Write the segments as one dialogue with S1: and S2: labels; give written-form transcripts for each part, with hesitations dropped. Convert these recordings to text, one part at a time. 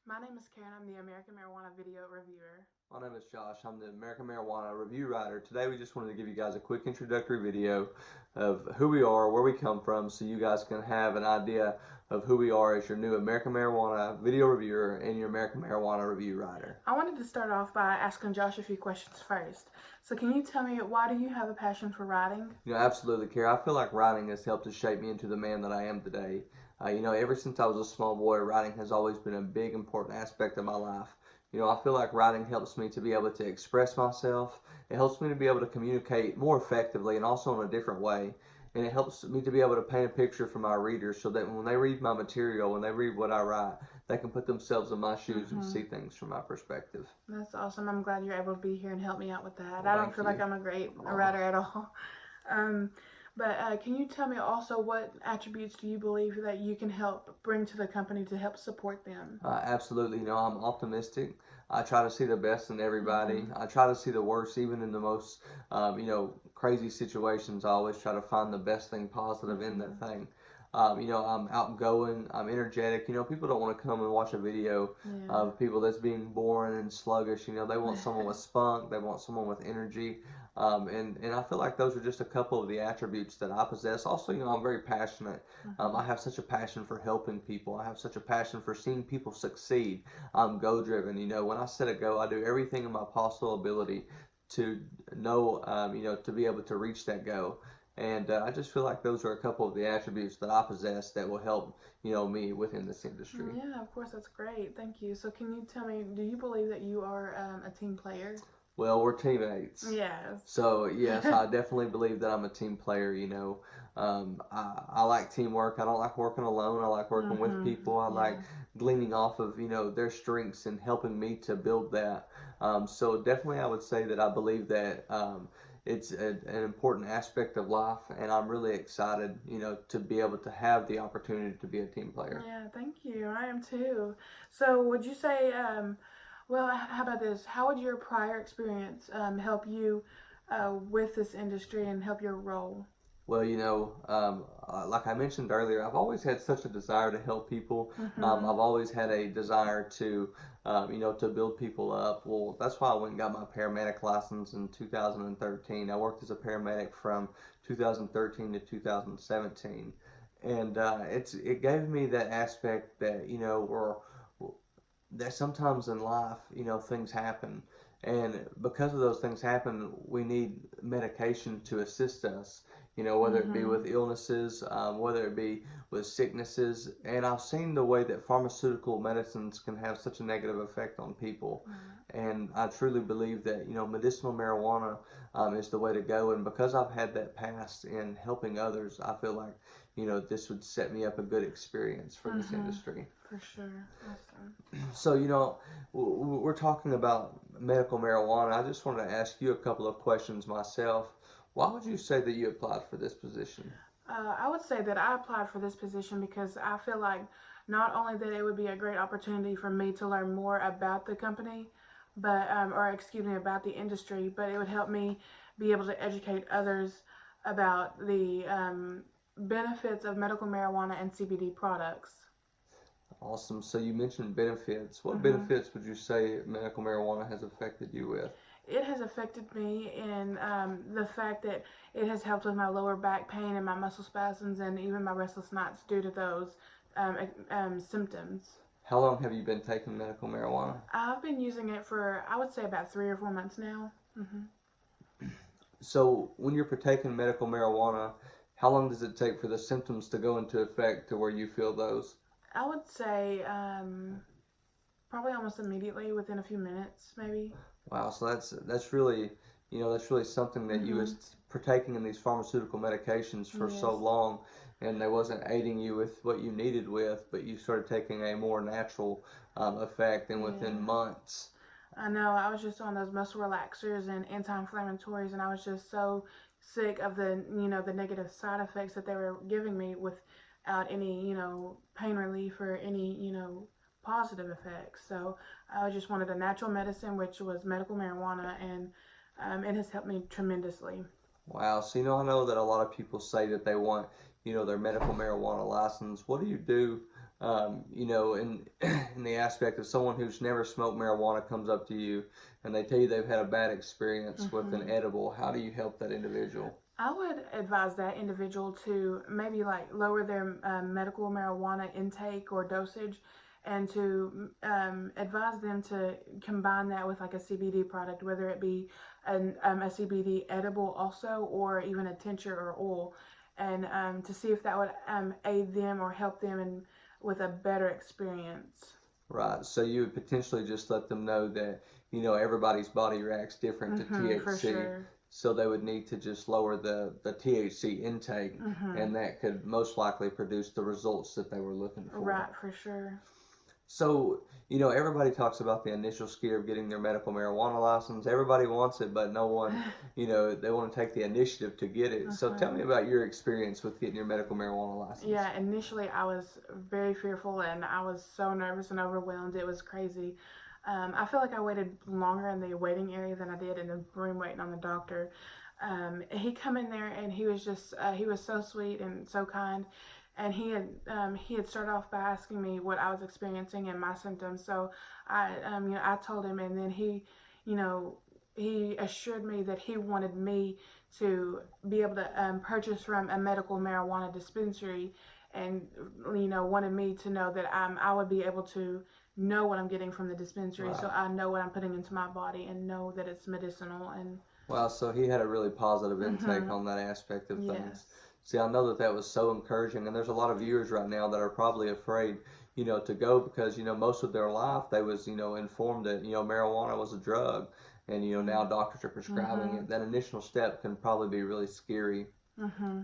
S1: My name is Karen. I'm the American Marijuana Video Reviewer.
S2: My name is Josh. I'm the American Marijuana Review Writer. Today we just wanted to give you guys a quick introductory video of who we are, where we come from, so you guys can have an idea of who we are as your new American Marijuana Video Reviewer and your American Marijuana Review Writer.
S1: I wanted to start off by asking Josh a few questions first. So can you tell me, why do you have a passion for writing?
S2: Absolutely, Kara. I feel like writing has helped to shape me into the man that I am today. Ever since I was a small boy, writing has always been a big, important aspect of my life. I feel like writing helps me to be able to express myself. It helps me to be able to communicate more effectively and also in a different way. And it helps me to be able to paint a picture for my readers so that when they read my material, when they read what I write, they can put themselves in my shoes and see things from my perspective.
S1: That's awesome. I'm glad you're able to be here and help me out with that.
S2: Well,
S1: I don't
S2: thank
S1: feel
S2: you.
S1: like I'm a great writer at all. Um, but can you tell me also, what attributes do you believe that you can help bring to the company to help support them?
S2: Absolutely. I'm optimistic. I try to see the best in everybody. I try to see the worst even in the most, crazy situations. I always try to find the best thing positive in that thing. I'm outgoing. I'm energetic. People don't want to come and watch a video
S1: Yeah.
S2: of people that's being boring and sluggish. They want someone with spunk. They want someone with energy. And I feel like those are just a couple of the attributes that I possess. Also, I'm very passionate. I have such a passion for helping people. I have such a passion for seeing people succeed. I'm goal driven. When I set a goal, I do everything in my possible ability to know, to be able to reach that goal. And I just feel like those are a couple of the attributes that I possess that will help, me within this industry.
S1: Yeah, of course, that's great. Thank you. So, can you tell me, do you believe that you are a team player?
S2: Well, we're teammates.
S1: Yes.
S2: So, yes, I definitely believe that I'm a team player. I like teamwork. I don't like working alone. I like working with people. I like
S1: Yeah.
S2: gleaning off of, their strengths and helping me to build that. So, definitely, I would say that I believe that it's an important aspect of life, and I'm really excited, to be able to have the opportunity to be a team player.
S1: Yeah, thank you. I am too. So, would you say, well, how about this? How would your prior experience help you with this industry and help your role?
S2: Well, like I mentioned earlier, I've always had such a desire to help people.
S1: Mm-hmm.
S2: I've always had a desire to build people up. Well, that's why I went and got my paramedic license in 2013. I worked as a paramedic from 2013 to 2017, and it gave me that aspect that or that sometimes in life, things happen. And because of those things happen, we need medication to assist us, whether it be
S1: Mm-hmm.
S2: with illnesses, whether it be with sicknesses. And I've seen the way that pharmaceutical medicines can have such a negative effect on people. And I truly believe that, medicinal marijuana is the way to go. And because I've had that past in helping others, I feel like, this would set me up a good experience for this
S1: Mm-hmm.
S2: industry.
S1: For sure. Awesome.
S2: So, we're talking about medical marijuana. I just wanted to ask you a couple of questions myself. Why would you say that you applied for this position?
S1: I would say that I applied for this position because I feel like not only that it would be a great opportunity for me to learn more about the company, but or excuse me, about the industry, but it would help me be able to educate others about the benefits of medical marijuana and CBD products.
S2: Awesome. So, you mentioned benefits. What
S1: Hmm.
S2: benefits would you say medical marijuana has affected you with?
S1: It has affected me in the fact that it has helped with my lower back pain and my muscle spasms and even my restless nights due to those symptoms.
S2: How long have you been taking medical marijuana?
S1: I've been using it for, I would say, about 3 or 4 months now. Hmm.
S2: So, when you're partaking medical marijuana, how long does it take for the symptoms to go into effect to where you feel those?
S1: I would say probably almost immediately, within a few minutes, maybe.
S2: Wow, so that's really something that you
S1: Hmm.
S2: was partaking in these pharmaceutical medications for so
S1: Yes.
S2: long, and they wasn't aiding you with what you needed with, but you started taking a more natural effect, and within
S1: Yeah.
S2: months.
S1: I know. I was just on those muscle relaxers and anti-inflammatories, and I was just so sick of the negative side effects that they were giving me without any pain relief or any positive effects. So I just wanted a natural medicine, which was medical marijuana, and it has helped me tremendously.
S2: Wow, so I know that a lot of people say that they want, their medical marijuana license. What do you do You know, in in the aspect of someone who's never smoked marijuana comes up to you and they tell you they've had a bad experience with an
S1: Hmm.
S2: edible, how do you help that individual?
S1: I would advise that individual to maybe like lower their medical marijuana intake or dosage, and to advise them to combine that with like a CBD product, whether it be a CBD edible also, or even a tincture or oil, and to see if that would aid them or help them in, with a better experience.
S2: Right. So you would potentially just let them know that, you know, everybody's body reacts different to
S1: For
S2: THC.
S1: sure.
S2: So they would need to just lower the THC intake,
S1: Hmm.
S2: and that could most likely produce the results that they were looking for.
S1: Right, for sure.
S2: So, you know, everybody talks about the initial scare of getting their medical marijuana license. Everybody wants it, but no one, you know, they want to take the initiative to get it. So tell
S1: Hmm.
S2: me about your experience with getting your medical marijuana license.
S1: Yeah, initially I was very fearful and I was so nervous and overwhelmed. It was crazy. I feel like I waited longer in the waiting area than I did in the room waiting on the doctor. He come in there and he was just he was so sweet and so kind, and he had started off by asking me what I was experiencing and my symptoms. So I told him, and then you know he assured me that he wanted me to be able to purchase from a medical marijuana dispensary, and wanted me to know that I would be able to know what I'm getting from the dispensary, so
S2: Right.
S1: I know what I'm putting into my body and know that it's medicinal. And
S2: Wow, so he had a really positive intake
S1: hmm
S2: on that aspect of things.
S1: yes.
S2: See, I know that that was so encouraging, and there's a lot of viewers right now that are probably afraid, you know, to go because, you know, most of their life they was, you know, informed that, you know, marijuana was a drug, and, you know, now doctors are prescribing
S1: Mm-hmm.
S2: it. That initial step can probably be really scary.
S1: Mm-hmm.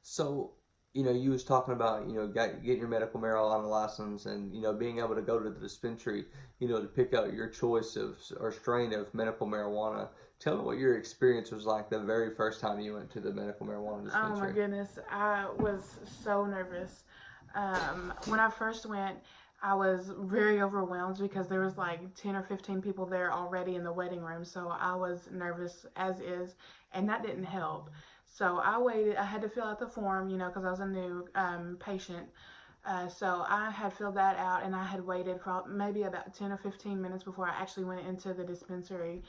S2: So, you know, you was talking about, you know, getting your medical marijuana license and, you know, being able to go to the dispensary, you know, to pick out your choice of or strain of medical marijuana. Tell me what your experience was like the very first time you went to the medical marijuana
S1: Oh my
S2: dispensary.
S1: goodness, I was so nervous. When I first went, I was very overwhelmed because there was like 10 or 15 people there already in the waiting room. So I was nervous as is, and that didn't help. So I waited. I had to fill out the form, because I was a new patient. So I had filled that out, and I had waited for maybe about 10 or 15 minutes before I actually went into the dispensary.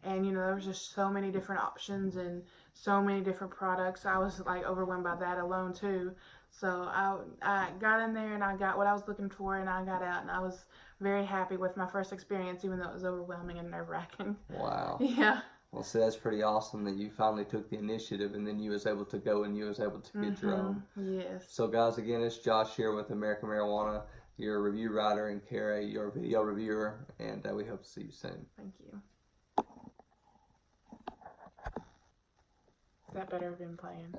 S1: And there was just so many different options and so many different products. I was like overwhelmed by that alone too. So I got in there and I got what I was looking for, and I got out, and I was very happy with my first experience, even though it was overwhelming and nerve wracking.
S2: Wow.
S1: Yeah.
S2: Well, see, that's pretty awesome that you finally took the initiative and then you was able to go and you was able to get your own.
S1: Mhm. Yes.
S2: So, guys, again, it's Josh here with American Marijuana, your review writer, and Kara, your video reviewer, and we hope to see you soon.
S1: Thank you. Is that better been playing?